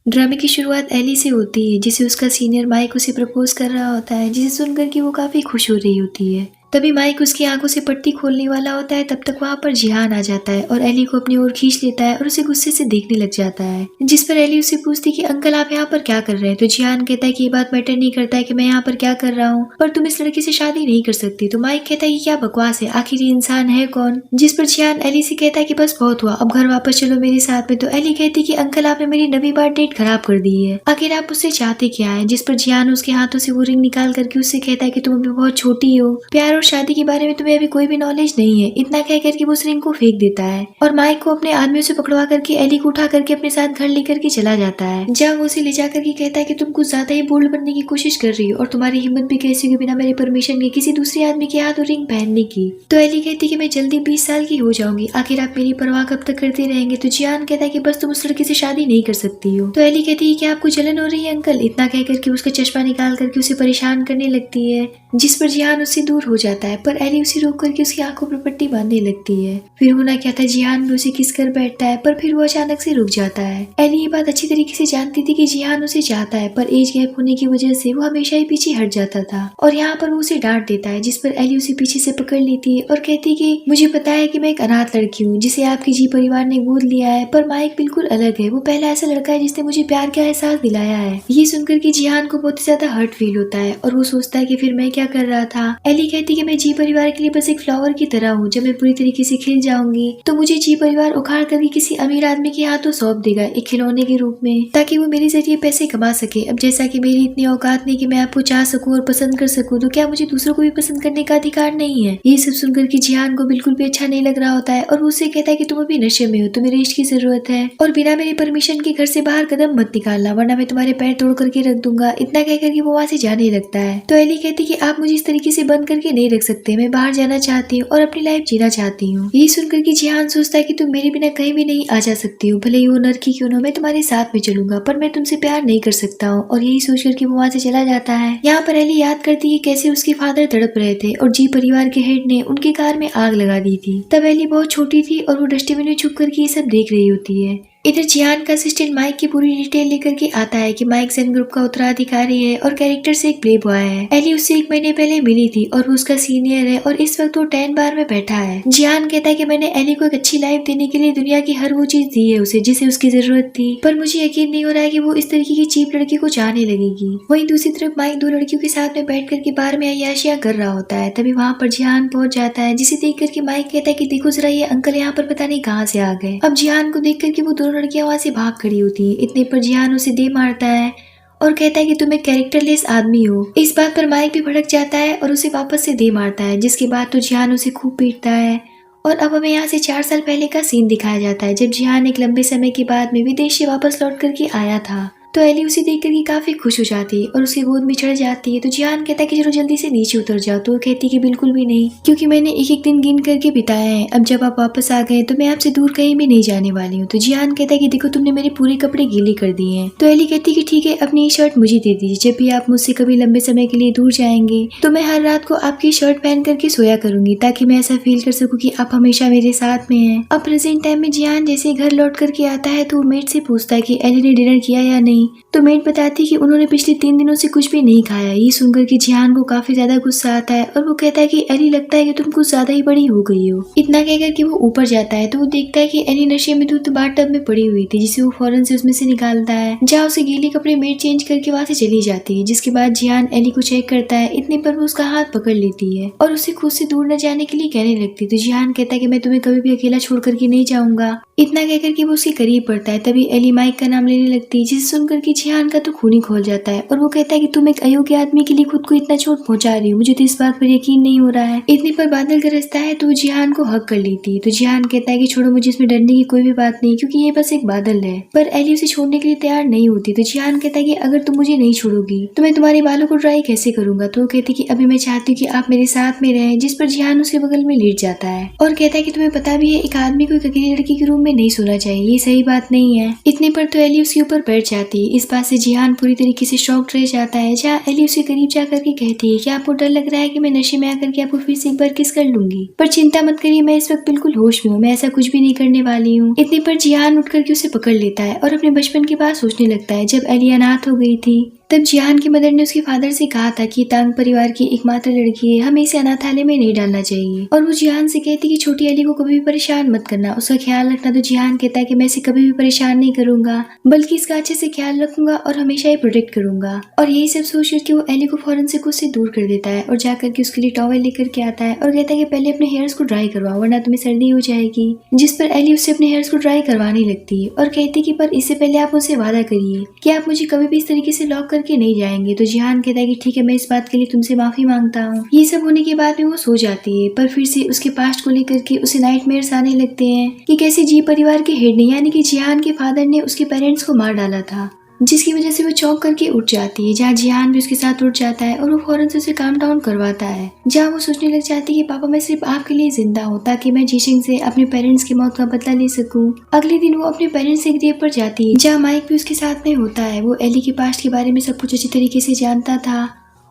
ड्रामे की शुरुआत एली से होती है, जिसे उसका सीनियर माइक उसे प्रपोज कर रहा होता है, जिसे सुनकर कि वो काफी खुश हो रही होती है। तभी माइक उसकी आंखों से पट्टी खोलने वाला होता है, तब तक वहाँ पर जिहान आ जाता है और एली को अपनी ओर खींच लेता है और उसे गुस्से से देखने लग जाता है। जिस पर एली उसे पूछती कि अंकल आप यहाँ पर क्या कर रहे हैं, तो जिहान कहता है कि ये बात मैटर नहीं करता है कि मैं यहाँ पर क्या कर रहा हूँ, पर तुम इस लड़की से शादी नहीं कर सकती। तो माइक कहता है कि क्या बकवास है, आखिर ये इंसान है कौन। जिस पर जिहान एली से कहता है कि बस बहुत हुआ, अब घर वापस चलो मेरे साथ में। तो एली कहती कि अंकल आपने मेरी नवी बार डेट खराब कर दी है, आखिर आप उससे चाहते क्या है। जिस पर जिहान उसके हाथों से वो रिंग निकाल करके उससे कहता है कि तुम अभी बहुत छोटी हो, प्यार और शादी के बारे में तुम्हें अभी कोई भी नॉलेज नहीं है। इतना कह करके वो उस रिंग को फेंक देता है और माइक को अपने आदमियों से पकड़वा करके एली को उठा करके अपने साथ घर लेकर के चला जाता है, जहाँ वो उसे ले जाकर के कहता है कि तुम कुछ ज्यादा ही बोल्ड बनने की कोशिश कर रही हो और तुम्हारी हिम्मत भी कैसी होगी बिना मेरे परमिशन के किसी दूसरे आदमी के हाथ रिंग पहनने की। तो एली कहती कि मैं जल्दी 20 साल की हो जाऊंगी, आखिर आप मेरी परवाह कब तक करते रहेंगे। तो जिहान कहता है कि बस तुम उस लड़की से शादी नहीं कर सकती हो। तो एली कहती है कि आपको जलन हो रही है अंकल। इतना कह करके उसका चश्मा निकाल करके उसे परेशान करने लगती है, जिस पर जिहान उससे दूर हो जाता है, पर एली उसे रोक करके उसकी आंखों पर पट्टी बांधने लगती है। फिर होना क्या था, जिहान भी उसे किस कर बैठता है, पर फिर वो अचानक से रुक जाता है। एली ये बात अच्छी तरीके से जानती थी कि जिहान उसे चाहता है, पर एज गैप होने की वजह से वो हमेशा ही पीछे हट जाता था और यहाँ पर वो उसे डांट देता है, जिस पर एली उसे पीछे से पकड़ लेती है और कहती है कि मुझे पता है कि मैं एक अनाथ लड़की हूँ जिसे आपके जी परिवार ने गोद लिया है, पर माइक बिल्कुल अलग है, वो पहला ऐसा लड़का है जिसने मुझे प्यार का एहसास दिलाया है। ये सुनकर कि जिहान को बहुत ज्यादा हर्ट फील होता है और वो सोचता है कि फिर मैं क्या कर रहा था। एली कहती कि मैं जी परिवार के लिए बस एक फ्लावर की तरह हूँ, जब मैं पूरी तरीके से खिल जाऊंगी तो मुझे जी परिवार उखाड़ करके किसी अमीर आदमी के हाथों सौंप देगा एक खिलौने के रूप में, ताकि वो मेरे जरिए पैसे कमा सके। अब जैसा कि मेरी इतनी औकात नहीं कि मैं आपको चाह सकूं और पसंद कर सकूं, तो क्या मुझे दूसरों को भी पसंद करने का अधिकार नहीं है। ये सब सुनकर कि जिहान को बिल्कुल भी अच्छा नहीं लग रहा होता है और वो उससे कहता है कि तुम अभी नशे में हो, तुम्हें रेस्ट की जरूरत है और बिना मेरी परमिशन के घर से बाहर कदम मत निकालना, वरना मैं तुम्हारे पैर तोड़ करके रख दूंगा। इतना कहकर कि वो वहाँ से जाने लगता है। तो एली कहती कि आप मुझे इस तरीके से बंद करके नहीं रख सकते, मैं बाहर जाना चाहती हूँ और अपनी लाइफ जीना चाहती हूँ। ये सुनकर कि जिहान सोचता है कि तुम मेरे बिना कहीं भी नहीं आ जा सकती हो, भले ही वो नरकी क्यों ना, मैं तुम्हारे साथ में चलूंगा, पर मैं तुमसे प्यार नहीं कर सकता हूँ। और यही सोचकर कि वो वहाँ से चला जाता है। यहाँ पर एली याद करती है कैसे उसके फादर तड़प रहे थे और जी परिवार के हेड ने उनकी कार में आग लगा दी थी। तब एली बहुत छोटी थी और वो डस्टबिन में छुप करके ये सब देख रही होती है। इधर जिहान का असिस्टेंट माइक की पूरी डिटेल लेकर के आता है कि माइक जेन ग्रुप का उत्तराधिकारी है और कैरेक्टर से एक प्ले बॉय है। एली उससे 1 महीने पहले मिली थी और वो उसका सीनियर है और इस वक्त वो 10 बार में बैठा है। जिहान कहता है कि मैंने एली को एक अच्छी लाइफ देने के लिए दुनिया की हर वो चीज दी है उसे जिसे उसकी जरूरत थी, पर मुझे यकीन नहीं हो रहा है कि वो इस तरीके की चीप लड़की को चाहने लगेगी। वहीं दूसरी तरफ माइक 2 लड़कियों के साथ में बैठ करके बार में अय्याशियां कर रहा होता है। तभी वहाँ पर जिहान पहुंच जाता है, जिसे देख करके माइक कहता है कि देखो जरा ये अंकल यहाँ पर पता नहीं कहाँ से आ गए। अब जिहान को देख करके वो दोनों लड़कियां वहाँ से भाग खड़ी होती है। इतने पर जिहान उसे दे मारता है और कहता है कि तुम एक कैरेक्टरलेस आदमी हो। इस बात पर माइक भी भड़क जाता है और उसे वापस से दे मारता है, जिसके बाद तो जिहान उसे खूब पीटता है। और अब हमें यहाँ से 4 साल पहले का सीन दिखाया जाता है, जब जिहान एक लंबे समय के बाद में विदेश से वापस लौट करके आया था। तो एली उसे देख करके काफी खुश हो जाती है और उसकी गोद में चढ़ जाती है। तो जिहान कहता है कि चलो जल्दी से नीचे उतर जाओ, तो वो कहती है कि बिल्कुल भी नहीं, क्योंकि मैंने एक एक दिन गिन करके बिताया है, अब जब आप वापस आ गए तो मैं आपसे दूर कहीं भी नहीं जाने वाली हूँ। तो जिहान कहता है कि देखो तुमने मेरे पूरे कपड़े गीले कर दिए हैं। तो एली कहती है कि ठीक है, अपनी शर्ट मुझे दे दीजिए, जब भी आप मुझसे कभी लंबे समय के लिए दूर जाएंगे तो मैं हर रात को आपकी शर्ट पहन करके सोया करूंगी, ताकि मैं ऐसा फील कर सकूं कि आप हमेशा मेरे साथ में हैं। अब प्रेजेंट टाइम में जिहान जैसे घर लौट करके आता है तो वो मेड से पूछता है कि एली ने डिनर किया या नहीं। तो मेड बताती कि उन्होंने पिछले 3 दिनों से कुछ भी नहीं खाया। ये सुनकर कि जिहान को काफी ज्यादा गुस्सा आता है और वो कहता है कि एली लगता है कि तुम कुछ ज्यादा ही बड़ी हो गई हो। इतना कहकर कि वो ऊपर जाता है तो वो देखता है कि एली नशे में दूध बाथटब में पड़ी हुई थी, जिसे वो फौरन से उसमें से निकालता है, जहाँ उसे गीले कपड़े मेड चेंज करके वहाँ से चली जाती है। जिसके बाद जिहान एली को चेक करता है, इतने पर वो उसका हाथ पकड़ लेती है और उसे खुद से दूर न जाने के लिए कहने लगती। तो जिहान कहता है कि मैं तुम्हें कभी भी अकेला छोड़ करके नहीं जाऊंगा। इतना कहकर कि वो उसके करीब पड़ता है, तभी एली माइक का नाम लेने लगती है, जिसे सुनकर कि जिहान का तो खून ही खोल जाता है और वो कहता है कि तुम एक अयोग्य आदमी के लिए खुद को इतना चोट पहुंचा रही हो, मुझे तो इस बात पर यकीन नहीं हो रहा है। इतने पर बादल गरजता है तो वो जिहान को हक कर लेती है। तो जिहान कहता है कि छोड़ो, मुझे इसमें डरने की कोई भी बात नहीं, क्योंकि ये बस एक बादल है। पर एली उसे छोड़ने के लिए तैयार नहीं होती। तो जिहान कहता है कि अगर तुम मुझे नहीं छोड़ोगी तो मैं तुम्हारे बालों को ड्राई कैसे करूंगा। तो वो कहती है कि अभी मैं चाहती हूँ कि आप मेरे साथ में रहें। जिस पर जिहान उसके बगल में लेट जाता है और कहता है कि तुम्हें पता भी है एक आदमी को एक अकेली लड़की के रूम में नहीं सोना चाहिए, ये सही बात नहीं है। इतने पर तो एली उसके ऊपर बैठ जाती है। इस बात से जिहान पूरी तरीके से शॉक्ड रह जाता है, जहाँ एली उसके करीब जाकर के कहती है कि आपको डर लग रहा है कि मैं नशे में आकर के आपको फिर से एक बार किस कर लूंगी, पर चिंता मत करिए, मैं इस वक्त बिल्कुल होश में हूँ, मैं ऐसा कुछ भी नहीं करने वाली हूँ। इतने पर जिहान उठ करके उसे पकड़ लेता है और अपने बचपन की बात सोचने लगता है जब एली अनाथ हो गई थी। तब जिहान की मदर ने उसके फादर से कहा था कि तांग परिवार की एकमात्र लड़की है, हमें इसे अनाथालय में नहीं डालना चाहिए। और वो जिहान से कहती कि छोटी एली को कभी भी परेशान मत करना, उसका ख्याल रखना। तो जिहान कहता है कि मैं इसे कभी भी परेशान नहीं करूंगा, बल्कि इसका अच्छे से ख्याल रखूंगा और हमेशा ही प्रोटेक्ट करूंगा। और यही सब सोच करके वो एली को फौरन से खुद से दूर कर देता है और जाकर के उसके लिए टॉवल लेकर के आता है और कहता है कि पहले अपने हेयर्स को ड्राई करवाओ वरना तुम्हें सर्दी हो जाएगी। जिस पर एली उससे अपने हेयर्स को ड्राई करवाने लगती है और कहती कि पर इससे पहले आप मुझसे वादा करिए कि आप मुझे कभी भी इस तरीके से लॉक करके नहीं जाएंगे। तो जिहान कहता है कि ठीक है, मैं इस बात के लिए तुमसे माफी मांगता हूँ। ये सब होने के बाद में वो सो जाती है, पर फिर से उसके पास्ट को लेकर के उसे नाइटमेयर्स आने लगते हैं कि कैसे जी परिवार के हेड ने यानी कि जिहान के फादर ने उसके पेरेंट्स को मार डाला था, जिसकी वजह से वो चौंक करके उठ जाती है। जहाँ जिहान भी उसके साथ उठ जाता है और वो फौरन से उसे काम डाउन करवाता है। जहाँ वो सोचने लग जाती है कि पापा मैं सिर्फ आपके लिए जिंदा हूँ ताकि मैं जीशिंग से अपने पेरेंट्स की मौत का बदला ले सकूं। अगले दिन वो अपने पेरेंट्स के ग्रेव पर जाती है, जहाँ माइक भी उसके साथ में होता है। वो एली के पास्ट के बारे में सब कुछ अच्छी तरीके से जानता था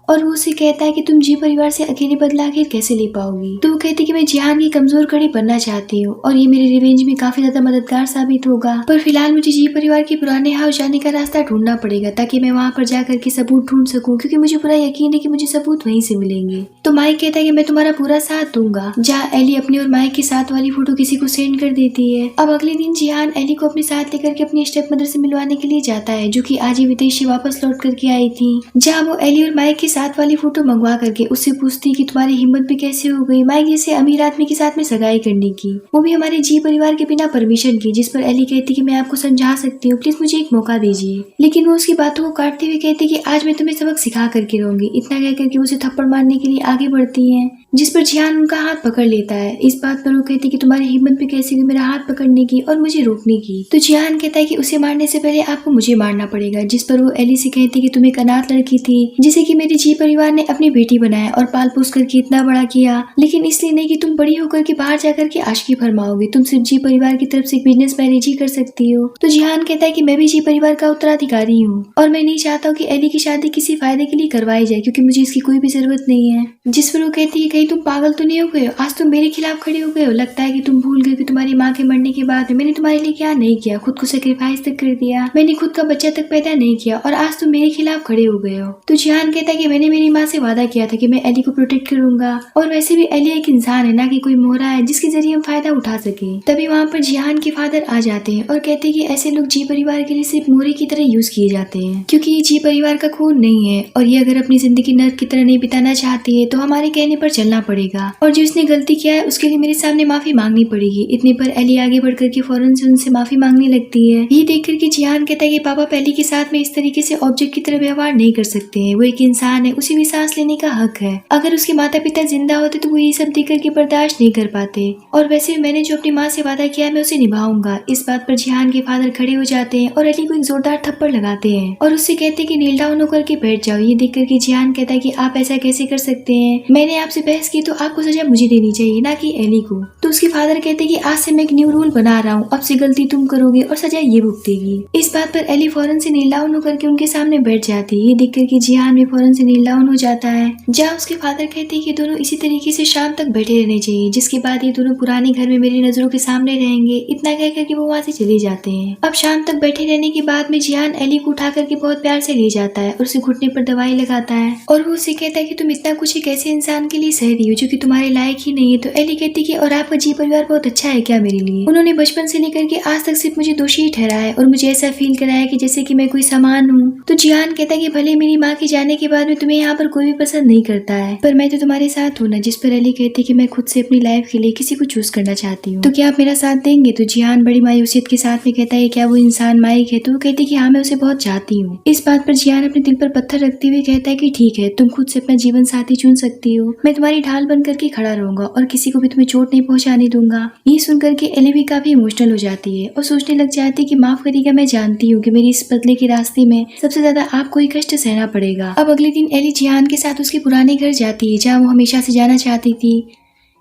और वो उसे कहता है कि तुम जी परिवार से अकेले बदला आखिर कैसे ले पाओगी। तो वो कहती है कि मैं जिहान की कमजोर कड़ी बनना चाहती हूँ और ये मेरे रिवेंज में काफी ज्यादा मददगार साबित होगा, पर फिलहाल मुझे जी परिवार के पुराने हाउस जाने का रास्ता ढूंढना पड़ेगा ताकि मैं वहाँ पर जाकर के सबूत ढूंढ सकूं, क्योंकि मुझे पूरा यकीन है कि मुझे सबूत वहीं से मिलेंगे। तो माइक कहता है कि मैं तुम्हारा पूरा साथ दूंगा। जहाँ एली अपनी और माइक के साथ वाली फोटो किसी को सेंड कर देती है। अब अगले दिन जिहान एली को अपने साथ लेकर के अपनी स्टेप मदर से मिलवाने के लिए जाता है, जो कि आज ही विदेश से वापस लौट करके आई थी। जहाँ वो एली और माइक के साथ वाली फोटो मंगवा करके उससे पूछती कि तुम्हारी हिम्मत भी कैसे हो गई माइक जैसे अमीर आदमी के साथ में सगाई करने की, वो भी हमारे जी परिवार के बिना परमिशन की। जिस पर एली कहती कि मैं आपको समझा सकती हूँ, प्लीज मुझे एक मौका दीजिए। लेकिन वो उसकी बातों को काटते हुए कहती कि आज मैं तुम्हें सबक सिखा करके रहूंगी। इतना कह करके उसे थप्पड़ मारने के लिए आगे बढ़ती है, जिस पर जिहान उनका हाथ पकड़ लेता है। इस बात पर वो कहती कि तुम्हारी हिम्मत भी कैसे हुई मेरा हाथ पकड़ने की और मुझे रोकने की। तो जिहान कहता है कि उसे मारने से पहले आपको मुझे मारना पड़ेगा। जिस पर वो एली से कहती कि तुम एक अनाथ लड़की थी जिसे कि मेरे जी परिवार ने अपनी बेटी बनाया और पाल पोस करके इतना बड़ा किया, लेकिन इसलिए नहीं कि तुम बड़ी होकर के बाहर जाकर के आशिकी फरमाओगी। तुम सिर्फ जी परिवार की तरफ से एक बिजनेस मैनेज ही कर सकती हो। तो जिहान कहता है कि मैं भी जी परिवार का उत्तराधिकारी हूँ और मैं नहीं चाहता हूँ कि एली की शादी किसी फायदे के लिए करवाई जाए, क्योंकि मुझे इसकी कोई भी जरूरत नहीं है। जिस पर वो कहती है कहीं तुम पागल तो नहीं हो गए हो, आज तुम मेरे खिलाफ खड़े हो गए हो। लगता है कि तुम भूल गए कि तुम्हारी माँ के मरने के बाद मैंने तुम्हारे लिए क्या नहीं किया, खुद को सेक्रीफाइस तक कर दिया, मैंने खुद का बच्चा तक पैदा नहीं किया और आज तुम मेरे खिलाफ खड़े हो गए हो। तो जिहान कहता है कि मैंने मेरी माँ से वादा किया था कि मैं एली को प्रोटेक्ट करूंगा और वैसे भी एली एक इंसान है, ना कि कोई मोहरा है जिसके जरिए हम फायदा उठा सके। तभी वहाँ पर जिहान के फादर आ जाते हैं और कहते हैं कि ऐसे लोग जी परिवार के लिए सिर्फ मोहरे की तरह यूज किए जाते हैं, क्योंकि ये जी परिवार का खून नहीं है और ये अगर अपनी जिंदगी नर्क की तरह नहीं बिताना चाहती है तो हमारे कहने पर चलना पड़ेगा और जो इसने गलती किया है उसके लिए मेरे सामने माफी मांगनी पड़ेगी। इतने पर एली आगे बढ़ करके फौरन से उनसे माफी मांगने लगती है। ये देख करके जिहान कहता है कि पापा एली के साथ में इस तरीके से ऑब्जेक्ट की तरह व्यवहार नहीं कर सकते हैं, वो एक इंसान है, उसे भी सांस लेने का हक है। अगर उसके माता पिता जिंदा होते तो वो ये सब देख करके बर्दाश्त नहीं कर पाते और वैसे मैंने जो अपनी माँ से वादा किया है मैं उसे निभाऊंगा। इस बात पर जिहान के फादर खड़े हो जाते हैं और एली को एक जोरदार थप्पड़ लगाते हैं और उससे कहते हैं कि नील डाउन होकर के बैठ जाओ। ये देख करके जिहान कहता है कि आप ऐसा कैसे कर सकते हैं, मैंने आपसे बहस की तो आपको सजा मुझे देनी चाहिए ना कि एली को। तो उसके फादर कहते हैं कि आज से मैं एक न्यू रूल बना रहा हूँ, अब से गलती तुम करोगे और सजा ये भुगतेगी। इस बात पर एली फौरन से नील डाउन होकर के उनके सामने बैठ जाती है। ये देख करके जिहान भी फौरन से नील डाउन हो जाता है। जहाँ उसके फादर कहते हैं कि दोनों इसी तरीके से शाम तक बैठे रहने चाहिए, जिसके बाद ये दोनों पुराने घर में मेरी नजरों के सामने रहेंगे। इतना कह करके वो वहाँ से चले जाते हैं। अब शाम तक बैठे रहने के बाद में जिहान एली को उठा करके बहुत प्यार से ले जाता है और उसे घुटने पर दवाई लगाता है और वो उसे कहता है कि तुम इतना कुछ एक ऐसे इंसान के लिए सह रही हो जो कि तुम्हारे लायक ही नहीं है। तो एली कहती है कि और आपका जी परिवार बहुत अच्छा है क्या मेरे लिए, उन्होंने बचपन से लेकर के आज तक सिर्फ मुझे दोषी ही ठहराया और मुझे ऐसा फील कराया कि जैसे कि मैं कोई सामान हूँ। तो जिहान कहता है कि भले मेरी माँ के जाने के बाद में तुम्हें यहाँ पर कोई भी पसंद नहीं करता है, पर मैं तो तुम्हारे साथ हूँ ना। जिस पर एली कहती है कि मैं खुद से अपनी लाइफ के लिए किसी को चूज करना चाहती हूँ, तो क्या आप मेरा साथ देंगे। तो जिहान बड़ी मायूसियत के साथ में कहता है क्या वो इंसान माइक है। तो वो कहती है कि हाँ मैं उसे बहुत चाहती हूँ। इस बात पर जिहान अपने दिल पर पत्थर रखते हुए कहता है कि ठीक है, तुम खुद से अपना जीवन साथी चुन सकती हो, मैं तुम्हारी ढाल बन करके खड़ा रहूंगा और किसी को भी तुम्हें चोट नहीं पहुंचाने दूंगा। ये सुनकर के एली भी काफी इमोशनल हो जाती है और सोचने लग जाती है कि माफ करिएगा, मैं जानती हूँ कि मेरी इस बदले के रास्ते में सबसे ज्यादा आपको ही कष्ट सहना पड़ेगा। अब अगले दिन एली जिहान के साथ उसके पुराने घर जाती है, जहाँ वो हमेशा से जाना चाहती थी।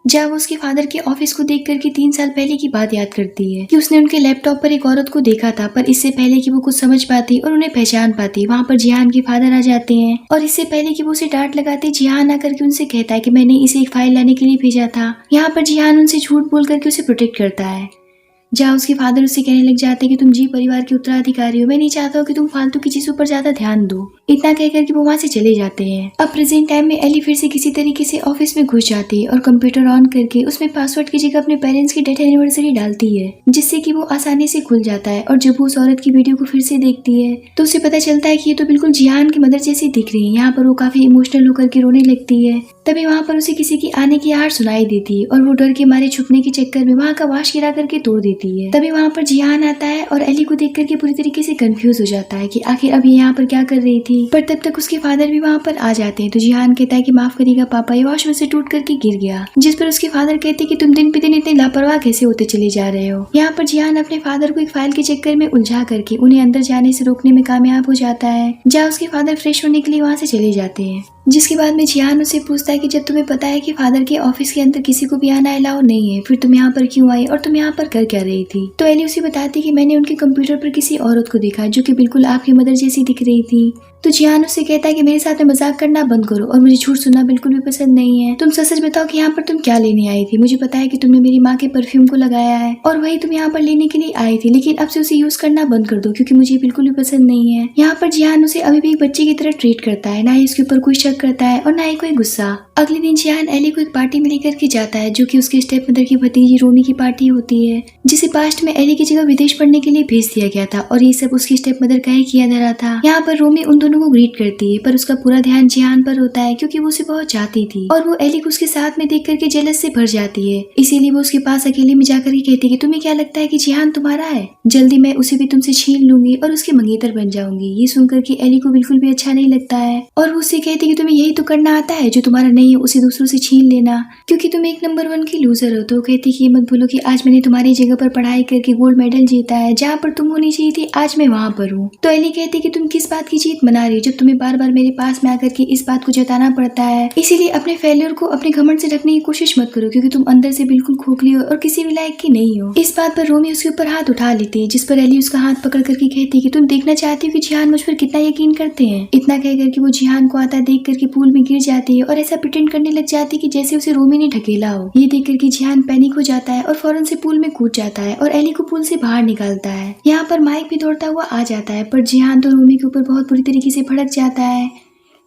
जहाँ वो उसके फादर के ऑफिस को देख करके 3 साल पहले की बात याद करती है कि उसने उनके लैपटॉप पर एक औरत को देखा था, पर इससे पहले कि वो कुछ समझ पाती और उन्हें पहचान पाती, वहाँ पर जिहान के फादर आ जाते हैं और इससे पहले कि वो उसे डांट लगाते, जिहान आकर के उनसे कहता है कि मैंने इसे एक फाइल लाने के लिए भेजा था। यहाँ पर जिहान उनसे झूठ बोल करके उसे प्रोटेक्ट करता है, जहाँ उसके फादर उससे कहने लग जाते हैं कि तुम जी परिवार के उत्तराधिकारी हो, मैं नहीं चाहता हूँ कि तुम फालतू की चीजों पर ज्यादा ध्यान दो। इतना कहकर के वो वहाँ से चले जाते हैं। अब प्रेजेंट टाइम में एली फिर से किसी तरीके से ऑफिस में घुस जाती है और कंप्यूटर ऑन करके उसमें पासवर्ड की जगह अपने पेरेंट्स की डेथ एनिवर्सरी डालती है, जिससे कि वो आसानी से खुल जाता है। और जब वो उस औरत की वीडियो को फिर से देखती है तो उसे पता चलता है कि ये तो बिल्कुल जिहान की मदर जैसी दिख रही है। यहाँ पर वो काफी इमोशनल होकर के रोने लगती है। तभी वहाँ पर उसे किसी की आने की आहट सुनाई देती है और वो डर के मारे छुपने के चक्कर में वहाँ का वाश गिरा करके तोड़ देती है। तभी वहाँ पर जिहान आता है और एली को देख करके पूरी तरीके से कंफ्यूज हो जाता है कि आखिर अब ये यहाँ पर क्या कर रही थी। पर तब तक उसके फादर भी वहाँ पर आ जाते हैं। तो जिहान कहता है कि माफ करिएगा पापा, ये वॉश में से टूट करके गिर गया। जिस पर उसके फादर कहते कि तुम दिन पे दिन इतने लापरवाह कैसे होते चले जा रहे हो। यहाँ पर जिहान अपने फादर को एक फाइल के चक्कर में उलझा करके उन्हें अंदर जाने से रोकने में कामयाब हो जाता है, जहाँ उसके फादर फ्रेश होने के लिए वहाँ से चले जाते हैं। जिसके बाद में जिहान उसे पूछता है कि जब तुम्हें पता है कि फादर के ऑफिस के अंदर किसी को भी आना अलाउ नहीं है, फिर तुम यहाँ पर क्यों आई और तुम यहाँ पर कर क्या रही थी। तो एली उसे बताती कि मैंने उनके कंप्यूटर पर किसी औरत को देखा जो कि बिल्कुल आपकी मदर जैसी दिख रही थी। तो जिहान उससे कहता है कि मेरे साथ में मजाक करना बंद करो और मुझे झूठ सुनना बिल्कुल भी पसंद नहीं है। तुम सच सच बताओ कि यहाँ पर तुम क्या लेने आई थी। मुझे पता है कि तुमने मेरी माँ के परफ्यूम को लगाया है और वही तुम यहाँ पर लेने के लिए आई थी, लेकिन अब से उसे यूज करना बंद कर दो क्योंकि मुझे बिल्कुल भी पसंद नहीं है। यहाँ पर जिहान उसे अभी भी एक बच्चे की तरह ट्रीट करता है, ना ही उसके ऊपर कोई शक करता है और ना ही कोई गुस्सा। अगले दिन जिहान एली को एक पार्टी में लेकर के जाता है जो कि उसके स्टेप मदर की भतीजी रोमी की पार्टी होती है, जिसे पास्ट में एली की जगह विदेश पढ़ने के लिए भेज दिया गया था और ये सब उसकी स्टेप मदर का ही किया धरा था। यहाँ पर रोमी उन दोनों को ग्रीट करती है, पर उसका पूरा ध्यान जिहान पर होता है क्योंकि वो उसे बहुत चाहती थी और वो एली को उसके साथ में देख करके जेलस से भर जाती है। इसीलिए वो उसके पास अकेले में जाकर के कहती है कि तुम्हें क्या लगता है कि जिहान तुम्हारा है, जल्दी मैं उसे भी तुमसे छीन लूंगी और उसके मंगेतर बन जाऊंगी। ये सुनकर के एली को बिल्कुल भी अच्छा नहीं लगता है और वो उससे कहती है कि तुम्हें यही तो करना आता है, जो तुम्हारा नहीं है उसे दूसरों से छीन लेना, क्योंकि तुम एक नंबर 1 की लूजर हो। तो कहती कि ये मत भूलो कि आज मैंने तुम्हारी जगह पर पढ़ाई करके गोल्ड मेडल जीता है, जहाँ पर तुम होनी चाहिए थी आज मैं वहाँ पर हूँ। तो एली कहती कि तुम किस बात की जीत मना रही हो जब तुम्हें बार बार मेरे पास में आकर के इस बात को जताना पड़ता है। इसीलिए अपने फेलियर को अपने घमंड से ढकने की कोशिश मत करो क्योंकि तुम अंदर से बिल्कुल खोखली हो और किसी भी लायक की नहीं हो। इस बात पर रोमी उसके ऊपर हाथ उठा लेती है, जिस पर एली उसका हाथ पकड़ करके कहती है कि तुम देखना चाहती हो कि जिहान मुझ पर कितना यकीन करते हैं। इतना कह करके वो जिहान को आता देख करके पूल में गिर जाती है और ऐसा प्रिटेंड करने लग जाती है कि जैसे उसे रोमी ने ढकेला हो। ये देख करके जिहान पैनिक हो जाता है और फौरन से पूल में कूद जाता है और एली को पूल से बाहर निकालता है। यहाँ पर माइक भी दौड़ता हुआ आ जाता है, पर जिहान तो रोमी के ऊपर बहुत बुरी तरीके से भड़क जाता है,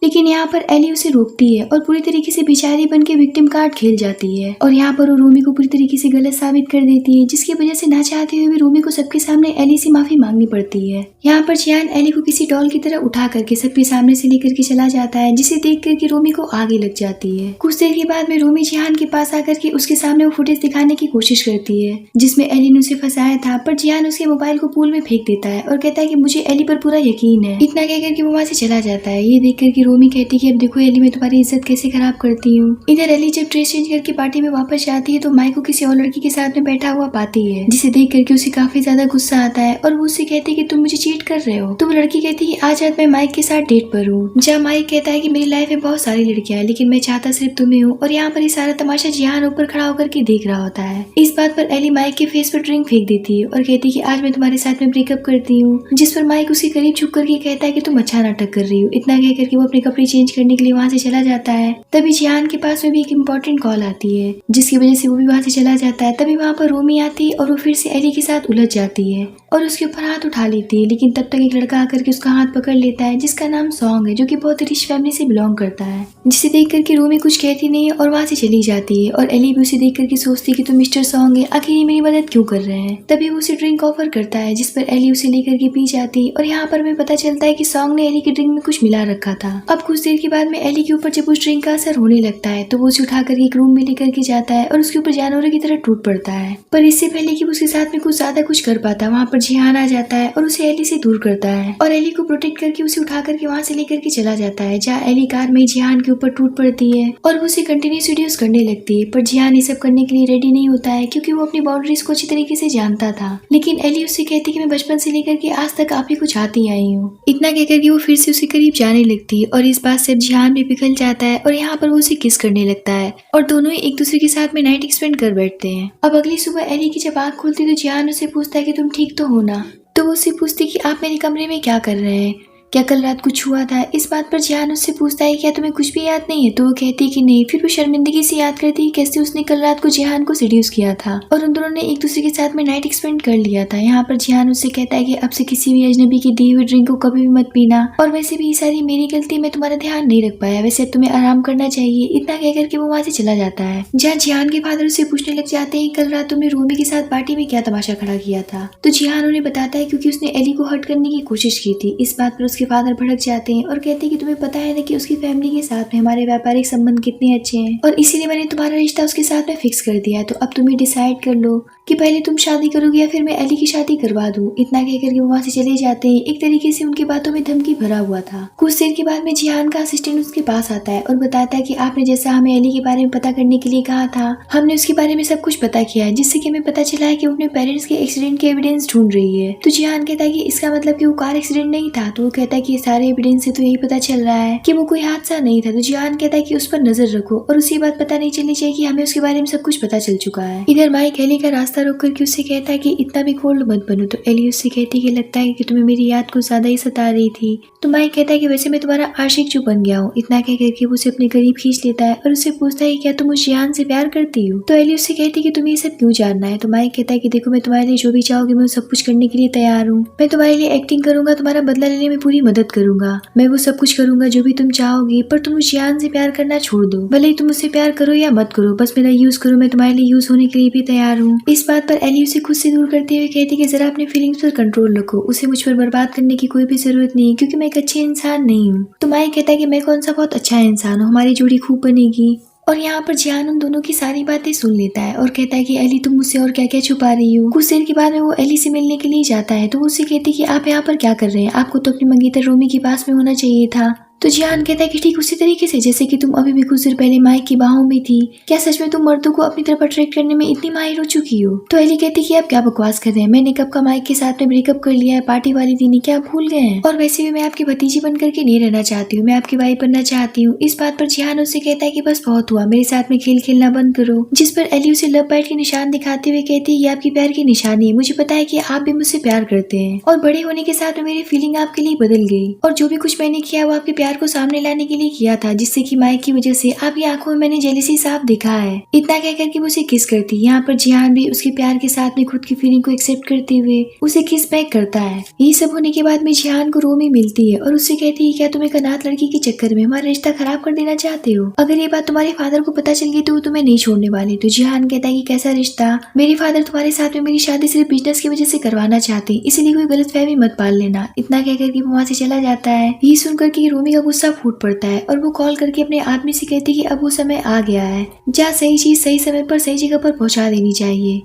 लेकिन यहाँ पर एली उसे रोकती है और पूरी तरीके से बेचारी बन के विक्टिम कार्ड खेल जाती है और यहाँ पर वो रोमी को पूरी तरीके से गलत साबित कर देती है, जिसकी वजह से ना चाहते हुए भी रोमी को सबके सामने एली से माफी मांगनी पड़ती है। यहाँ पर जिहान एली को किसी डॉल की तरह उठा करके सबके सामने से लेकर के चला जाता है, जिसे देख करके रोमी को आगे लग जाती है। कुछ देर के बाद में रोमी जिहान के पास आकर के उसके सामने वो फुटेज दिखाने की कोशिश करती है जिसमें एली ने उसे फंसाया था, पर जिहान उसके मोबाइल को पूल में फेंक देता है और कहता है कि मुझे एली पर पूरा यकीन है। इतना कहकर के वो वहाँ से चला जाता है। ये देख करके रोमी कहती कि अब देखो एली मैं तुम्हारी इज्जत कैसे खराब करती हूँ। इधर एली जब ड्रेस चेंज करके पार्टी में वापस जाती है तो माइक को किसी और लड़की के साथ में बैठा हुआ पाती है, जिसे देख करके उसे काफी ज्यादा गुस्सा आता है और वो उससे कहती है कि तुम मुझे चीट कर रहे हो। तो वो लड़की कहती है कि आज रात मैं माइक के साथ डेट पर हूँ, जहाँ माइक कहता है कि मेरी लाइफ में बहुत सारी लड़कियां हैं लेकिन मैं चाहता सिर्फ तुम्हें हूँ। और यहाँ पर ये सारा तमाशा जिहान ऊपर खड़ा होकर के देख रहा होता है। इस बात पर एली माइक के फेस पर ड्रिंक फेंक देती है और कहती है कि आज मैं तुम्हारे साथ में ब्रेकअप करती हूँ, जिस पर माइक उसके करीब झुक करके कहता है कि तुम अच्छा नाटक कर रही हो। इतना कह करके वो अपने कपड़े चेंज करने के लिए वहाँ से चला जाता है। तभी जिहान के पास में भी एक इम्पोर्टेंट कॉल आती है, जिसकी वजह से वो भी वहाँ से चला जाता है। तभी वहाँ पर रोमी आती है और वो फिर से एली के साथ उलझ जाती है और उसके ऊपर हाथ उठा लेती है, लेकिन तब तक एक लड़का आकर के उसका हाथ पकड़ लेता है जिसका नाम सॉन्ग है, जो कि बहुत रिच फैमिली से बिलोंग करता है, जिसे देख करके रोमी कुछ कहती नहीं है और वहाँ से चली जाती है। और एली भी उसे देख करके सोचती है कि तुम मिस्टर सॉन्ग है, आखिर ये मेरी मदद क्यों कर रहे हैं। तभी वो उसे ड्रिंक ऑफर करता है, जिस पर एली उसे लेकर के पी जाती है और यहाँ पर हमें पता चलता है कि सॉन्ग ने एली की ड्रिंक में कुछ मिला रखा था। अब कुछ देर के बाद में एली के ऊपर जब उस ड्रिंक का असर होने लगता है तो वो उसे उठा करके एक रूम में लेकर के जाता है और उसके ऊपर जानवरों की तरह टूट पड़ता है। पर इससे पहले कि वो उसके साथ में कुछ ज्यादा कुछ कर पाता, वहाँ पर पर जिहान आ जाता है और उसे एली से दूर करता है और एली को प्रोटेक्ट करके उसे उठा करके वहाँ से लेकर के चला जाता है, जहाँ एली कार में जिहान के ऊपर टूट पड़ती है और वो उसे कंटिन्यूस वीडियोस करने लगती है। पर जिहान ये सब करने के लिए रेडी नहीं होता है क्योंकि वो अपनी बाउंड्रीज को अच्छी तरीके से जानता था। लेकिन एली उससे कहती कि मैं बचपन से लेकर के आज तक आप ही को चाहती आई हूँ। इतना कहकर के वो फिर से उसके करीब जाने लगती है और इस बात से जिहान भी पिघल जाता है और यहाँ पर वो उसे किस करने लगता है और दोनों ही एक दूसरे के साथ में नाइट स्पेंड कर बैठते हैं। अब अगली सुबह एली की जब आँख खुलती तो जिहान उसे पूछता है कि तुम ठीक तो हो ना। तो वो उससे पूछती कि आप मेरे कमरे में क्या कर रहे हैं, क्या कल रात कुछ हुआ था। इस बात पर जिहान उससे पूछता है क्या तुम्हें कुछ भी याद नहीं है। तो वो कहती है कि नहीं। फिर वो शर्मिंदगी से याद करती है कैसे उसने कल रात को जिहान को सेड्यूस किया था और उन दोनों ने एक दूसरे के साथ में नाइट स्पेंड कर लिया था। यहाँ पर जिहान उससे कहता है कि अब से किसी भी अजनबी की दी हुई ड्रिंक को कभी भी मत पीना और वैसे भी ये सारी मेरी गलती, मैं तुम्हारा ध्यान नहीं रख पाया, वैसे अब तुम्हें आराम करना चाहिए। इतना कहकर के वो वहाँ से चला जाता है, जहाँ जिहान के फादर उससे पूछने लग जाते हैं कल रात तुमने रूमी के साथ पार्टी में क्या तमाशा खड़ा किया था। तो जिहान उन्हें बताता है क्योंकि उसने एली को हर्ट करने की कोशिश की थी। इस बात पर उसके फादर भड़क जाते हैं और कहते हैं कि तुम्हें पता है ना कि उसकी फैमिली के साथ में हमारे व्यापारिक संबंध कितने अच्छे हैं और इसीलिए मैंने तुम्हारा रिश्ता उसके साथ में फिक्स कर दिया है। तो अब तुम्हें डिसाइड कर लो कि पहले तुम शादी करोगे या फिर मैं एली की शादी करवा दूं। इतना कहकर के वो वहाँ से चले जाते हैं। एक तरीके से उनकी बातों में धमकी भरा हुआ था। कुछ देर के बाद में जिहान का असिस्टेंट उसके पास आता है और बताता है कि आपने जैसा हमें एली के बारे में पता करने के लिए कहा था, हमने उसके बारे में सब कुछ पता किया है, जिससे कि हमें पता चला है कि वो अपने पेरेंट्स के एक्सीडेंट के एविडेंस ढूंढ रही है। तो जिहान कहता है कि इसका मतलब कि वो कार एक्सीडेंट नहीं था। तो वो कहता है कि सारे एविडेंस से तो यही पता चल रहा है कि वो कोई हादसा नहीं था। तो जिहान कहता है कि उस पर नजर रखो और उसी बात पता नहीं चलनी चाहिए कि हमें उसके बारे में सब कुछ पता चल चुका है। इधर माइक एली का रास्ता रोक करके उससे कहता है कि इतना भी कोल्ड मत बनो। तो एली उससे कहती है कि लगता है कि तुम्हें मेरी याद कुछ ज्यादा ही सता रही थी। तो माइक कहता है कि वैसे मैं तुम्हारा आशिक जो बन गया हूँ। इतना कह करके वो उसे अपने करीब खींच लेता है और उससे पूछता है क्या तुम उस जिहान से प्यार करती हो। तो एली उससे कहती है कि तुम्हें ये सब क्यों जानना है। तो माइक कहता है कि देखो मैं तुम्हारे लिए जो भी चाहोगे मैं सब कुछ करने के लिए तैयार हूँ। मैं तुम्हारे लिए एक्टिंग करूंगा, तुम्हारा बदला लेने में पूरी मदद करूंगा, मैं वो सब कुछ करूंगा जो भी तुम चाहोगे, पर तुम उस जिहान से प्यार करना छोड़ दो। भले ही तुम मुझसे प्यार करो या मत करो, बस मेरा यूज करो, मैं तुम्हारे लिए यूज होने के लिए भी तैयार हूँ। इस बात पर एली उसे खुद से दूर करते हुए कहती है कि जरा अपने फीलिंग्स पर कंट्रोल रखो, उसे मुझ पर बर्बाद करने की कोई भी जरूरत नहीं क्योंकि मैं एक अच्छे इंसान नहीं हूँ। तो माइक कहता है कि मैं कौन सा बहुत अच्छा इंसान हूँ, हमारी जोड़ी खूब बनेगी। और यहाँ पर जिहान उन दोनों की सारी बातें सुन लेता है और कहता है कि एली तुम मुझसे और क्या क्या छुपा रही हो। कुछ देर के बाद में वो एली से मिलने के लिए जाता है। तो वो उससे कहती है कि आप यहाँ पर क्या कर रहे हैं, आपको तो अपनी मंगेतर रोमी के पास में होना चाहिए था। तो जिहान कहता है कि ठीक उसी तरीके से जैसे कि तुम अभी भी कुछ देर पहले माइक की बाहों में थी। क्या सच में तुम मर्दों को अपनी तरफ अट्रैक्ट करने में इतनी माहिर हो चुकी हो। तो एली कहती है कि आप क्या बकवास कर रहे हैं, मैंने कब का माइक के साथ में ब्रेकअप कर लिया है, पार्टी वाली दिन ही क्या आप भूल गए हैं। और वैसे भी मैं आपकी भतीजी बन करके नहीं रहना चाहती हूँ, मैं आपकी वाइफ बनना चाहती हूँ। इस बात पर जिहान उससे कहता है कि बस बहुत हुआ, मेरे साथ में खेल खेलना बंद करो। जिस पर एली उसे लव बाइट के निशान दिखाते हुए कहती है ये आपकी प्यार की निशानी है, मुझे पता है कि आप भी मुझसे प्यार करते हैं और बड़े होने के साथ में मेरी फीलिंग आपके लिए बदल गई और जो भी कुछ मैंने किया वो आपके प्यार को सामने लाने के लिए किया था, जिससे कि माइक की वजह से आपकी आंखों में मैंने जेलसी साफ देखा है। इतना कहकर के वो उसे किस करती। यहाँ पर जिहान भी उसके प्यार के साथ में खुद की फीलिंग को एक्सेप्ट करते हुए उसे किस बैक करता है। ये सब होने के बाद में जिहान को रोमी मिलती है और उससे कहती है क्या तुम एक अनाथ लड़की के चक्कर में हमारा रिश्ता खराब कर देना चाहते हो। अगर ये बात तुम्हारे फादर को पता चल गई तो वो तुम्हें नहीं छोड़ने वाले। तो जिहान कहता है कि कैसा रिश्ता, मेरे फादर तुम्हारे साथ में मेरी शादी सिर्फ बिजनेस की वजह से करवाना चाहते हैं, इसीलिए कोई गलतफहमी मत पाल लेना। इतना कहकर के वो वहाँ से चला जाता है। ये सुनकर के रोमी का गुस्सा फूट पड़ता है और वो कॉल करके अपने आदमी से कहती है कि अब वो समय आ गया है जहाँ सही चीज सही समय पर सही जगह पर पहुंचा देनी चाहिए।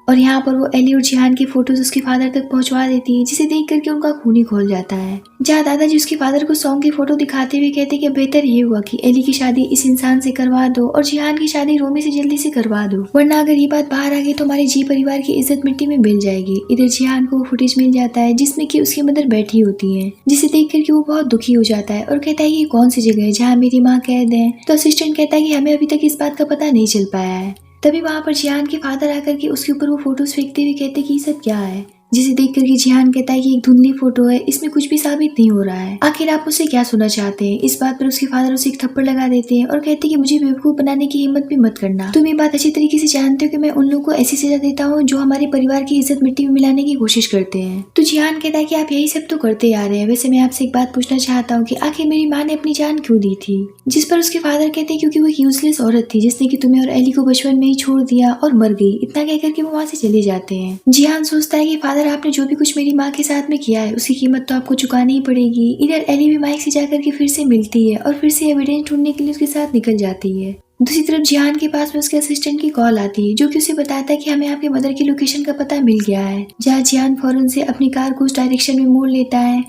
और यहाँ पर वो एली और जिहान की फोटोज उसके फादर तक पहुंचवा देती है, जिसे देख करके उनका खून ही खोल जाता है। जहाँ दादाजी उसके फादर को सॉन्ग की फोटो दिखाते हुए कहते कि बेहतर ये हुआ कि एली की शादी इस इंसान से करवा दो और जिहान की शादी रोमी से जल्दी से करवा दो, वरना अगर ये बात बाहर आ गई तो हमारे जी परिवार की इज्जत मिट्टी में मिल जाएगी। इधर जिहान को फुटेज मिल जाता है जिसमें कि उसकी मदर बैठी होती है, जिसे देख करके वो बहुत दुखी हो जाता है और कहता है ये कौन सी जगह है जहाँ मेरी माँ कैद है। तो असिस्टेंट कहता है कि हमें अभी तक इस बात का पता नहीं चल पाया है। तभी वहाँ पर जिहान के फादर आकर के उसके ऊपर वो फोटोज फेंकते हुए कहते कि ये सब क्या है, जिसे देख करके जिहान कहता है कि एक धुंधली फोटो है, इसमें कुछ भी साबित नहीं हो रहा है, आखिर आप मुझसे क्या सुनना चाहते हैं। इस बात पर उसके फादर उसे एक थप्पड़ लगा देते हैं और कहते हैं कि मुझे बेवकूफ बनाने की हिम्मत भी मत करना। तुम ये बात अच्छी तरीके से जानते हो कि मैं उन लोगों को ऐसी सजा देता हूँ जो हमारे परिवार की इज्जत मिट्टी में मिलाने की कोशिश करते हैं। तो जिहान कहता है कि आप यही सब तो करते आ रहे हैं। वैसे मैं आपसे एक बात पूछना चाहता हूँ कि आखिर मेरी माँ ने अपनी जान क्यों दी थी। जिस पर उसके फादर कहते हैं क्योंकि वो एक यूजलेस औरत थी जिसने कि तुम्हें और एली को बचपन में ही छोड़ दिया और मर गई। इतना कहकर के वो वहाँ से चले जाते हैं। जिहान सोचता है कि फादर आपने जो भी कुछ मेरी माँ के साथ में किया है उसकी कीमत तो आपको चुकानी ही पड़ेगी। इधर एली भी माइक से जाकर के फिर से मिलती है और फिर से एविडेंस ढूंढने के लिए उसके साथ निकल जाती है। दूसरी तरफ जिहान के पास में उसके असिस्टेंट की कॉल आती है, जो कि उसे बताता है कि हमें आपके मदर की लोकेशन का पता मिल गया है। जहाँ जिहान फौरन से अपनी कार को उस डायरेक्शन में मोड़ लेता है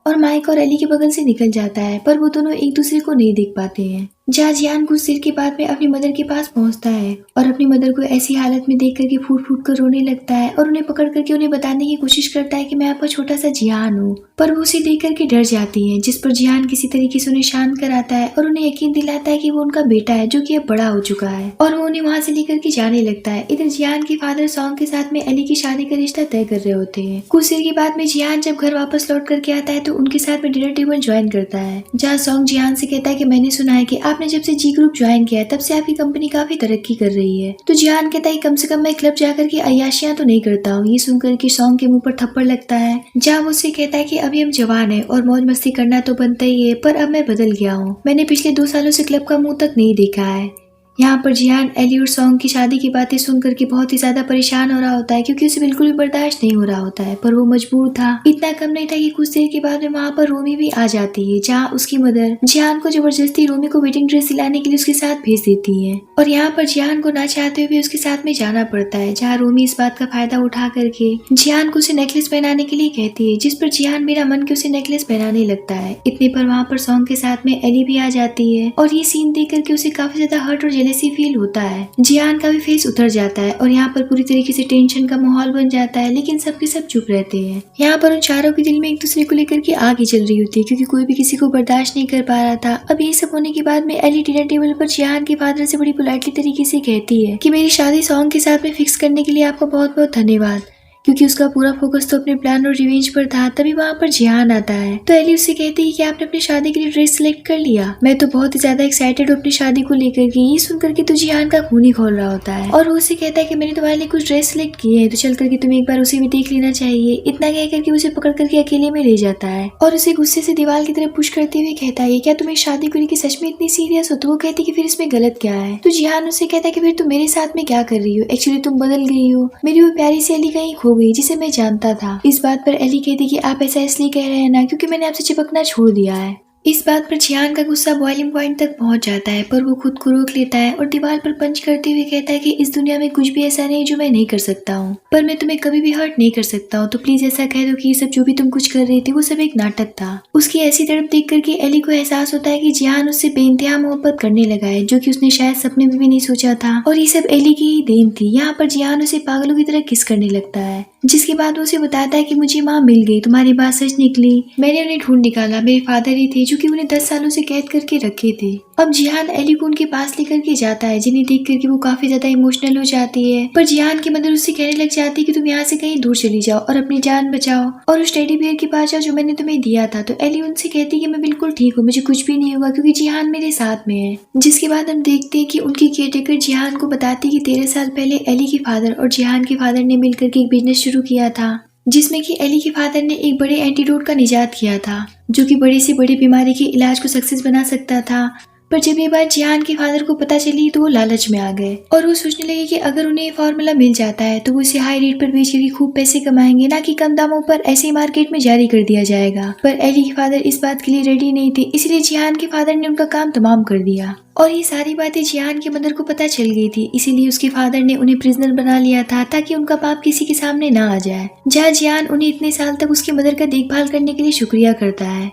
और माइक और एली के बगल से निकल जाता है, पर वो दोनों एक दूसरे को नहीं देख पाते हैं। जहाँ जिहान कुछ देर के बाद में अपनी मदर के पास पहुंचता है और अपनी मदर को ऐसी हालत में देख करके फूट फूट कर रोने लगता है और उन्हें पकड़ करके उन्हें बताने की कोशिश करता है कि मैं आपका छोटा सा जिहान हूँ, पर वो उसे देख करके डर जाती है। जिस पर जिहान किसी तरीके से उन्हें शांत कराता है और उन्हें यकीन दिलाता है कि वो उनका बेटा है, जो कि अब बड़ा हो चुका है, और वो उन्हें वहाँ से लेकर के जाने लगता है। इधर जिहान के फादर सॉन्ग के साथ में एली की शादी का रिश्ता तय कर रहे होते हैं। कुछ देर के बाद में जिहान जब घर वापस लौट करके आता है तो उनके साथ में डिनर टेबल ज्वाइन करता है, जहाँ सॉन्ग जिहान से कहता है कि मैंने सुना है कि आपने जब से जी ग्रुप ज्वाइन किया है तब से आपकी कंपनी काफी तरक्की कर रही है। तो जिहान कहता है कम से कम मैं क्लब जाकर के अय्याशियां तो नहीं करता हूँ। ये सुनकर के सॉन्ग के मुंह पर थप्पड़ लगता है, जहाँ वो उससे कहता है कि अभी हम जवान है और मौज मस्ती करना तो बनता ही है, पर अब मैं बदल गया हूँ। मैंने पिछले 2 सालों से क्लब का मुंह तक नहीं देखा है। यहाँ पर जिहान एली और सॉन्ग की शादी की बातें सुन करके बहुत ही ज्यादा परेशान हो रहा होता है, क्योंकि उसे बिल्कुल भी बर्दाश्त नहीं हो रहा होता है, पर वो मजबूर था। इतना कम नहीं था कि कुछ देर के बाद में वहाँ पर रोमी भी आ जाती है, जहाँ उसकी मदर जिहान को जबरदस्ती रोमी को वेडिंग ड्रेस सिलाने के लिए उसके साथ भेज देती है, और यहाँ पर जिहान को ना चाहते हुए उसके साथ में जाना पड़ता है, जहाँ रोमी इस बात का फायदा उठा करके जिहान को उसे नेकलेस पहनाने के लिए कहती है, जिस पर जिहान मेरा मन के उसे नेकलेस पहनाने लगता है। इतने पर वहाँ पर सॉन्ग के साथ में एली भी आ जाती है, और ये सीन देख करके उसे काफी ज्यादा हर्ट और जेलसी फील होता है। जिहान का भी फेस उतर जाता है और यहाँ पर पूरी तरीके से टेंशन का माहौल बन जाता है, लेकिन सबके सब चुप रहते हैं। यहाँ पर उन चारों के दिल में एक दूसरे को लेकर के आग ही चल रही होती है, क्योंकि कोई भी किसी को बर्दाश्त नहीं कर पा रहा था। अब ये सब होने के बाद में एली डिनर टेबल पर जिहान के फादर से बड़ी पोलाइटली तरीके से कहती है कि मेरी शादी सॉन्ग के साथ में फिक्स करने के लिए आपका बहुत बहुत धन्यवाद, क्योंकि उसका पूरा फोकस तो अपने प्लान और रिवेंज पर था। तभी वहाँ पर जिहान आता है तो एली उससे कहती है कि आपने अपनी शादी के लिए ड्रेस सिलेक्ट कर लिया। मैं तो बहुत ही ज्यादा एक्साइटेड हूँ अपनी शादी को लेकर के। ये सुन करके तो जिहान का खून ही खोल रहा होता है, और वो उससे कहता है कि मैंने तुम्हारे लिए कुछ ड्रेस सिलेक्ट किए हैं, तो चल करके तुम्हें एक बार उसे भी देख लेना चाहिए। इतना कह करके उसे पकड़ करके अकेले में ले जाता है और उसे गुस्से से दीवार की तरफ पुश करते हुए कहता है क्या तुम्हें शादी को लेकर सच में इतनी सीरियस हो? तो वो कहती है कि फिर इसमें गलत क्या है? तो जिहान उससे कहता है कि फिर तुम मेरे साथ में क्या कर रही हो? एक्चुअली तुम बदल गई हो, मेरी वो प्यारी सी एली कहीं खो गई जिसे मैं जानता था। इस बात पर एली कहती कि आप ऐसा इसलिए कह रहे हैं ना क्योंकि मैंने आपसे चिपकना छोड़ दिया है। इस बात पर जिहान का गुस्सा बॉइलिंग पॉइंट तक पहुंच जाता है, पर वो खुद को रोक लेता है और दीवार पर पंच करते हुए कहता है कि इस दुनिया में कुछ भी ऐसा नहीं जो मैं नहीं कर सकता हूँ, पर मैं तुम्हें कभी भी हर्ट नहीं कर सकता हूँ। तो प्लीज ऐसा कह दो कि ये सब जो भी तुम कुछ कर रही थी वो सब एक नाटक था। उसकी ऐसी तड़प देख करके एली को एहसास होता है कि जिहान उससे बेइंतहा मोहब्बत करने लगा है, जो कि उसने शायद सपने में भी नहीं सोचा था, और ये सब एली की ही देन थी। यहाँ पर जिहान उसे पागलों की तरह किस करने लगता है, जिसके बाद वो उसे बताता है कि मुझे माँ मिल गई, तुम्हारी बात सच निकली, मैंने उन्हें ढूंढ निकाला, मेरे फादर ही थे जो कि उन्हें 10 सालों से कैद करके रखे थे। अब जिहान एली को उनके पास लेकर के जाता है, जिन्हें देख करके वो काफी ज्यादा इमोशनल हो जाती है, पर जिहान की मदर उससे कहने लग जाती है कि तुम यहाँ से कहीं दूर चली जाओ और अपनी जान बचाओ और उस टेडी बियर के पास जाओ जो मैंने तुम्हें दिया था। तो एली उनसे कहती है कि मैं बिल्कुल ठीक हूँ, मुझे कुछ भी नहीं होगा क्योंकि जिहान मेरे साथ में है। जिसके बाद हम देखते हैं कि उनकी केयरटेकर जिहान को बताती है कि 13 साल पहले एली के फादर और जिहान के फादर ने मिलकर के एक बिजनेस शुरू किया था, जिसमें कि एली के फादर ने एक बड़े एंटीडोट का निजात किया था, जो कि बड़ी से बड़ी बीमारी के इलाज को सक्सेस बना सकता था। पर जब ये बात जिहान के फादर को पता चली तो वो लालच में आ गए और वो सोचने लगे कि अगर उन्हें ये फार्मूला मिल जाता है तो वो इसे हाई रेट पर बेच करके खूब पैसे कमाएंगे, ना कि कम दामों पर ऐसे ही मार्केट में जारी कर दिया जाएगा। पर एली के फादर इस बात के लिए रेडी नहीं थे, इसलिए जिहान के फादर ने उनका काम तमाम कर दिया, और ये सारी बातें जिहान की मदर को पता चल गई थी। इसीलिए उसके फादर ने उन्हें प्रिजनर बना लिया था ताकि उनका पाप किसी के सामने ना आ जाए। जहाँ जिहान उन्हें इतने साल तक उसकी मदर का देखभाल करने के लिए शुक्रिया करता है।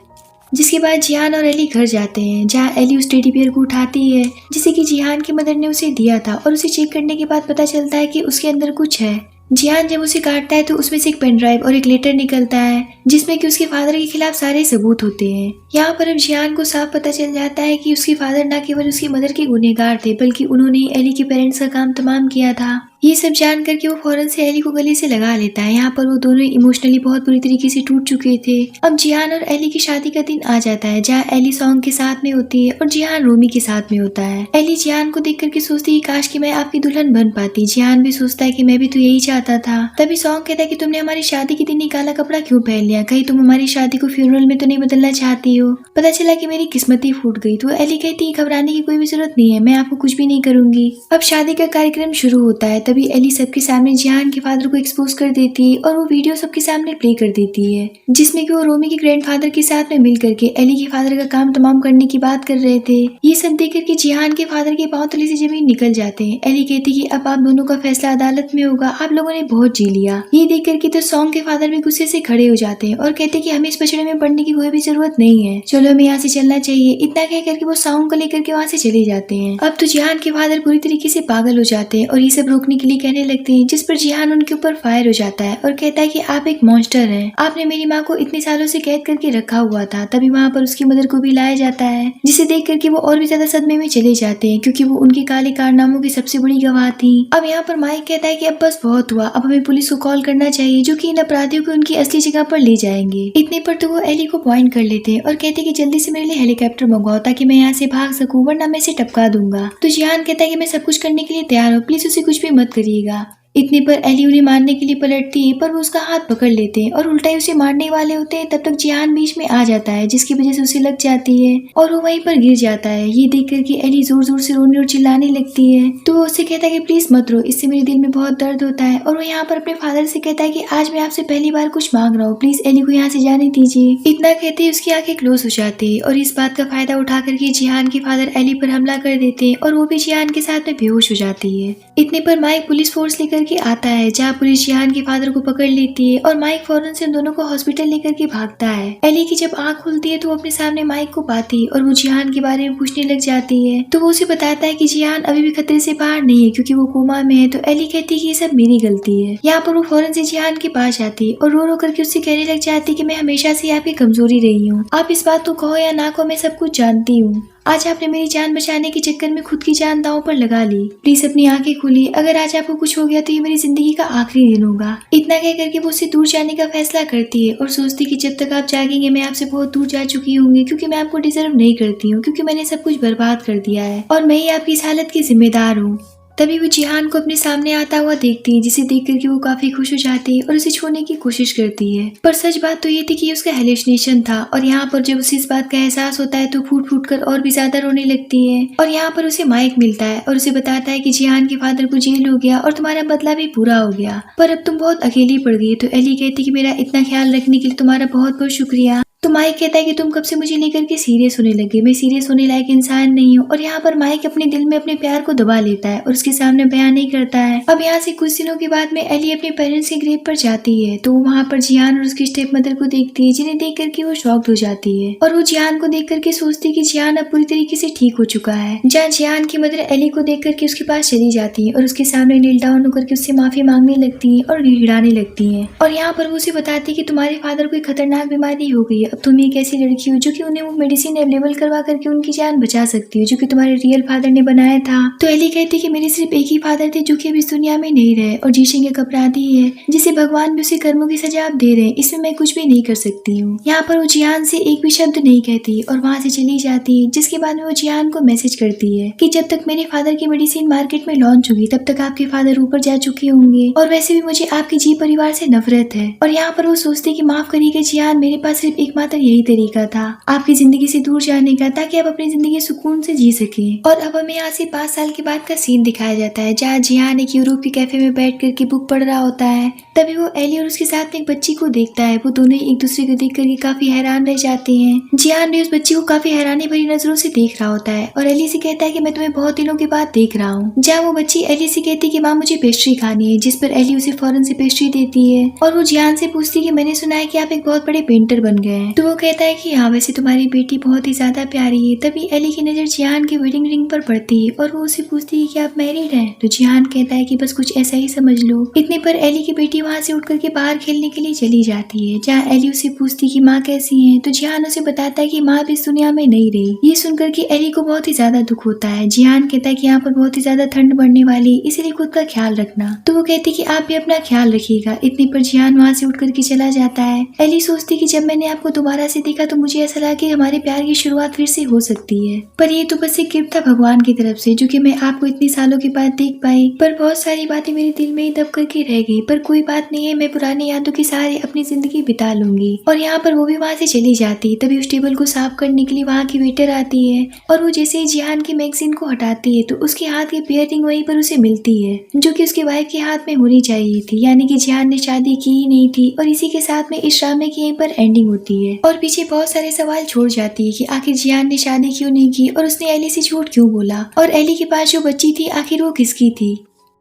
जिसके बाद जिहान और एली घर जाते हैं, जहाँ एली उस टेडी बियर को उठाती है जिसे कि जिहान की मदर ने उसे दिया था, और उसे चेक करने के बाद पता चलता है कि उसके अंदर कुछ है। जिहान जब उसे काटता है तो उसमें से एक पेन ड्राइव और एक लेटर निकलता है जिसमें कि उसके फादर के खिलाफ सारे सबूत होते हैं। यहाँ पर अब जिहान को साफ पता चल जाता है कि उसके फादर न केवल उसकी मदर के गुनहगार थे, बल्कि उन्होंने ही एली के पेरेंट्स का काम तमाम किया था। ये सब जान करके वो फौरन से एली को गले से लगा लेता है। यहाँ पर वो दोनों इमोशनली बहुत बुरी तरीके से टूट चुके थे। अब जिहान और एली की शादी का दिन आ जाता है, जहाँ एली सॉन्ग के साथ में होती है और जिहान रोमी के साथ में होता है। एली जिहान को देख करके सोचती है काश कि मैं आपकी दुल्हन बन पाती। जिहान भी सोचता है कि मैं भी तो यही चाहता था। तभी सॉन्ग कहता है कि तुमने हमारी शादी के दिन ही काला कपड़ा क्यों पहन लिया, कहीं तुम हमारी शादी को फ्यूनरल में तो नहीं बदलना चाहती हो? पता चला कि मेरी किस्मत ही फूट गई। तो एली कहती है घबराने की कोई भी जरूरत नहीं है, मैं आपको कुछ भी नहीं करूंगी। अब शादी का कार्यक्रम शुरू होता है, तभी एली सबके सामने जिहान के फादर को एक्सपोज कर देती है और वो वीडियो सबके सामने प्ले कर देती है, जिसमें कि वो रोमी के ग्रैंडफादर के साथ में मिल करके एली के फादर का काम तमाम करने की बात कर रहे थे। ये सब देख करके जिहान के फादर के पांव तले से जमीन निकल जाते हैं। एली कहती कि अब आप दोनों का फैसला अदालत में होगा, आप लोगों ने बहुत जी लिया। ये देख करके तो सॉन्ग के फादर भी गुस्से से खड़े हो जाते हैं और कहते कि हमें इस पचड़े में पड़ने की कोई भी जरूरत नहीं है, चलो हमें यहाँ से चलना चाहिए। इतना कह करके वो सॉन्ग को लेकर के वहाँ से चले जाते हैं। अब तो जिहान के फादर पूरी तरीके से पागल हो जाते हैं और ये सब रोकने के लिए कहने लगते हैं, जिस पर जिहान उनके ऊपर फायर हो जाता है और कहता है कि आप एक मॉन्स्टर हैं, आपने मेरी माँ को इतने सालों से कैद करके रखा हुआ था। तभी वहाँ पर उसकी मदर को भी लाया जाता है, जिसे देख करके वो और भी ज्यादा सदमे में चले जाते हैं, क्योंकि वो उनके काले कारनामों की सबसे बड़ी गवाह थी। अब यहाँ पर माइक कहता है कि अब बस बहुत हुआ, अब हमें पुलिस को कॉल करना चाहिए, जो कि इन अपराधियों को उनकी असली जगह पर ले जाएंगे। इतने पर तो वो एली को पॉइंट कर लेते हैं और कहते हैं कि जल्दी से मेरे लिए हेलीकॉप्टर मंगवाओ ताकि मैं यहाँ से भाग सकूं, वरना मैं इसे टपका दूंगा। तो जिहान कहता है कि मैं सब कुछ करने के लिए तैयार हूँ, प्लीज उसे कुछ भी मत करिएगा। इतने पर एली उन्हें मारने के लिए पलटती है, पर वो उसका हाथ पकड़ लेते हैं और उल्टा ही उसे मारने वाले होते हैं। तब तक जिहान बीच में आ जाता है, जिसकी वजह से उसे लग जाती है और वो वहीं पर गिर जाता है। ये देख करके एली जोर जोर से रोने और चिल्लाने लगती है। तो वो उससे कहता है कि प्लीज मत रो, इससे मेरे दिल में बहुत दर्द होता है। और वो यहाँ पर अपने फादर से कहता है कि आज मैं आपसे पहली बार कुछ मांग रहा हूँ, प्लीज एली को यहाँ से जाने दीजिए। इतना कहते ही उसकी आंखें क्लोज हो जाती है और इस बात का फायदा उठा करके जिहान के फादर एली पर हमला कर देते हैं और वो भी जिहान के साथ में बेहोश हो जाती है। इतने पर माइक पुलिस फोर्स लेकर के आता है, जहाँ पुलिस जिहान के फादर को पकड़ लेती है और माइक फौरन से उन दोनों को हॉस्पिटल लेकर के भागता है। एली की जब आंख खुलती है तो वो अपने सामने माइक को पाती और वो जिहान के बारे में पूछने लग जाती है। तो वो उसे बताता है कि जिहान अभी भी खतरे से बाहर नहीं है, क्योंकि वो कोमा में है। तो एली कहती है कि ये सब मेरी गलती है। यहाँ पर वो फौरन से जिहान के पास जाती है और रो रो करके उससे कहने लग जाती है कि मैं हमेशा से आपकी कमजोरी रही हूँ, आप इस बात को कहो या ना कहो, मैं सब कुछ जानती हूँ। आज आपने मेरी जान बचाने के चक्कर में खुद की जान दांव पर लगा ली, प्लीज अपनी आंखें खोलिए, अगर आज आपको कुछ हो गया तो ये मेरी जिंदगी का आखिरी दिन होगा। इतना कह करके वो उससे दूर जाने का फैसला करती है और सोचती कि जब तक आप जागेंगे मैं आपसे बहुत दूर जा चुकी होंगी, क्योंकि मैं आपको डिजर्व नहीं करती हूँ, क्योंकि मैंने सब कुछ बर्बाद कर दिया है और मैं ही आपकी इस हालत की जिम्मेदार हूँ। तभी वो जिहान को अपने सामने आता हुआ देखती है, जिसे देख करके वो काफी खुश हो जाती है और उसे छूने की कोशिश करती है। पर सच बात तो ये थी कि ये उसका हेलुसिनेशन था और यहाँ पर जब उसे इस बात का एहसास होता है तो फूट फूट कर और भी ज्यादा रोने लगती है। और यहाँ पर उसे माइक मिलता है और उसे बताता है कि जिहान के फादर को जेल हो गया और तुम्हारा बदला भी पूरा हो गया, पर अब तुम बहुत अकेली पड़ गई। तो एली कहती कि मेरा इतना ख्याल रखने के लिए तुम्हारा बहुत बहुत शुक्रिया। तो माइक कहता है कि तुम कब से मुझे लेकर के सीरियस होने लगे, मैं सीरियस होने लायक इंसान नहीं हूँ। और यहाँ पर माइक अपने दिल में अपने प्यार को दबा लेता है और उसके सामने बयान नहीं करता है। अब यहाँ से कुछ दिनों के बाद में एली अपने पेरेंट्स के ग्रेव पर जाती है, तो वो वहाँ पर जिहान और उसकी स्टेप मदर को देखती है, जिन्हें देख करके वो शॉक्ड हो जाती है और वो जिहान को देख करके सोचती है कि जिहान अब पूरी तरीके से ठीक हो चुका है। जहाँ जिहान की मदर एली को देख करके उसके पास चली जाती है और उसके सामने नील डाउन होकर के उससे माफी मांगने लगती है और गिड़गिड़ाने लगती है। और यहाँ पर वो उसे बताती है कि तुम्हारे फादर को एक खतरनाक बीमारी हो गई है, अब तुम एक ऐसी लड़की हो जो कि उन्हें वो मेडिसिन अवेलेबल करवा करके उनकी जान बचा सकती हो, जो कि तुम्हारे रियल फादर ने बनाया था। तो एली कहती है कि मेरे सिर्फ एक ही फादर थे जो कि अब इस दुनिया में नहीं रहे और जीशिंग एक अपराधी है जिसे भगवान भी उसे कर्मों की सजा आप दे रहे हैं, इसमें मैं कुछ भी नहीं कर सकती हूँ। यहाँ पर वो जिहान से एक भी शब्द नहीं कहती और वहाँ से चली जाती है, जिसके बाद में वो जिहान को मैसेज करती है कि जब तक मेरे फादर की मेडिसिन मार्केट में लॉन्च होगी तब तक आपके फादर ऊपर जा चुके होंगे और वैसे भी मुझे आपके जी परिवार से नफरत है। और यहाँ पर वो सोचती कि माफ करिएगा जिहान, मेरे पास सिर्फ एकमात्र यही तरीका था आपकी जिंदगी से दूर जाने का, ताकि आप अपनी जिंदगी सुकून से जी सकें। और अब हमें यहाँ से 5 साल के बाद का सीन दिखाया जाता है, जहाँ जिहान एक यूरोप के कैफे में बैठ करके बुक पढ़ रहा होता है। तभी वो एली और उसके साथ में एक बच्ची को देखता है। वो दोनों एक दूसरे को देख करके काफी हैरान रह जाते हैं। जिहान भी उस बच्ची को काफी हैरानी भरी नजरों से देख रहा होता है और एली से कहता है कि मैं तुम्हें बहुत दिनों के बाद देख रहा हूँ। जहाँ वो बच्ची एली से कहती है कि माँ मुझे पेस्ट्री खानी है, जिस पर एली उसे फौरन से पेस्ट्री देती है और वो जिहान से पूछती है कि मैंने सुना है कि आप एक बहुत बड़े पेंटर बन गए हैं। तो वो कहता है कि हाँ, वैसे तुम्हारी बेटी बहुत ही ज्यादा प्यारी है। तभी एली की नजर जिहान के वेडिंग रिंग पर पड़ती है और वो उसे पूछती है कि आप मैरिड हैं। तो जिहान कहता है कि बस कुछ ऐसा ही समझ लो। इतने पर एली की बेटी वहाँ से उठ करके बाहर खेलने के लिए चली जाती है, जहाँ एली उसे पूछती है कि माँ कैसी है। तो जिहान उसे बताता है कि माँ भी इस दुनिया में नहीं रही। ये सुनकर के एली को बहुत ही ज्यादा दुख होता है। जिहान कहता है कि यहाँ पर बहुत ही ज्यादा ठंड बढ़ने वाली, इसीलिए खुद का ख्याल रखना। तो वो कहती है कि आप भी अपना ख्याल रखिएगा। इतने पर जिहान वहाँ से उठ करके चला जाता है। एली सोचती कि जब मैंने आपको दोबारा से देखा तो मुझे ऐसा लगा कि हमारे प्यार की शुरुआत फिर से हो सकती है। पर ये तो बस एक गिफ्ट था भगवान की तरफ से, जो कि मैं आपको इतनी सालों के बाद देख पाई। पर बहुत सारी बातें मेरे दिल में ही दब करके रह गई। पर कोई बात नहीं है, मैं पुरानी यादों के सहारे अपनी जिंदगी बिता लूंगी। और यहाँ पर वो भी वहाँ से चली जाती। तभी उस टेबल को साफ करने के लिए वहाँ की वेटर आती है और वो जैसे ही जिहान की मैगजीन को हटाती है तो उसके हाथ की पियरिंग वहीं पर उसे मिलती है, जो कि उसके वाइफ के हाथ में होनी चाहिए थी। यानी कि जिहान ने शादी की ही नहीं थी। और इसी के साथ में इस ड्रामे की यहीं पर एंडिंग होती है। और पीछे बहुत सारे सवाल छोड़ जाती है कि आखिर जिहान ने शादी क्यों नहीं की और उसने एली से झूठ क्यों बोला, और एली के पास जो बच्ची थी आखिर वो किसकी थी।